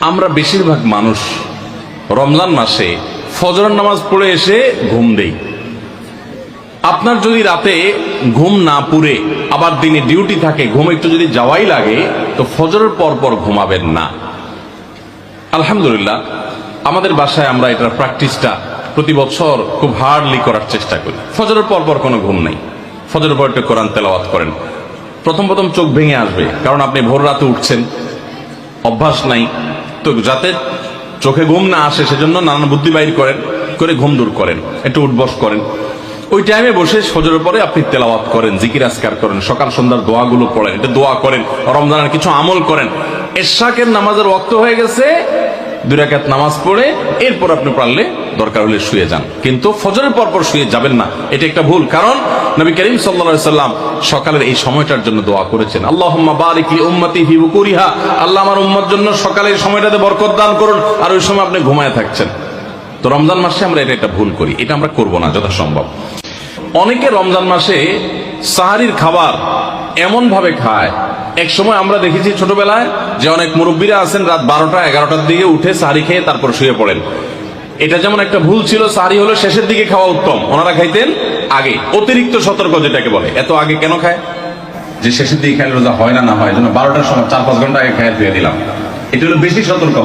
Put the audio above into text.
আমরা বেশিরভাগ মানুষ রমজান মাসে ফজরের নামাজ পড়ে এসে ঘুম দেই। আপনার যদি রাতে ঘুম না পুরে আবার দিনে ডিউটি থাকে, ঘুম একটু যদি যাওয়াই লাগে, তো ফজরের পর পর ঘুমাবেন না। আলহামদুলিল্লাহ, আমাদের বাসায় আমরা এটার প্র্যাকটিসটা প্রতি বছর খুব হার্ডলি করার চেষ্টা করি। ফজরের পর পর কোনো ঘুম নেই, ফজরের পর একটু কোরআন তেলাওয়াত করেন। প্রথম প্রথম চোখ ভেঙে আসবে, কারণ আপনি ভোর রাতে উঠছেন, অভ্যাস নাই। তো যাতে চোখে ঘুম না আসে সেজন্য নানান বুদ্ধি বাইর করেন, করে ঘুম দূর করেন, একটু উঠবস করেন। ওই টাইমে বসে ফজরের পরে আপনি তেলাওয়াত করেন, জিকির আজকার করেন, সকাল সন্ধ্যার দোয়াগুলো পড়েন, এটা দোয়া করেন, রমজানের কিছু আমল করেন। এশাকের নামাজের ওয়াক্ত হয়ে গেছে, 2 রাকাত নামাজ পড়ে এরপর আপনি পারলে দরকার হলে শুয়ে যান, কিন্তু ফজরের পর পর শুয়ে যাবেন না। এটা একটা ভুল, কারণ নবী করিম সাল্লাল্লাহু আলাইহি সাল্লাম সকালের এই সময়টার জন্য দোয়া করেছেন, আল্লাহুম্মা বারিক লি উম্মতি ফি বুকুরিহা, আল্লাহ আমার উম্মত জন্য সকালের সময়টাতে বরকত দান করুন। আর ওই সময় আপনি ঘুমায় থাকছেন। তো রমজান মাসে আমরা এটা একটা ভুল করি, এটা আমরা করব না যথাসম্ভব। অনেকে রমজান মাসে সাহারির খাবার এমন ভাবে খায়, এক সময় আমরা দেখেছি ছোটবেলায় যে অনেক মুরব্বীরা আছেন রাত 12টা-11টার দিকে উঠে সাহারি খেয়ে তারপর শুয়ে পড়েন। এটা যেমন একটা ভুল ছিল, সাহারি হলো শেষের দিকে খাওয়া উত্তম, ওনারা খাইতেন আগে। অতিরিক্ত সতর্ক যেটাকে বলে, এত আগে কেন খায়? যে শেষের দিকে খাইলে রোজা হয় না, না হয়, যেন 12টার সময় 4-5 ঘন্টা আগে খাইয়ে ধুয়ে দিলাম, এটা হলো বেশি সতর্ক।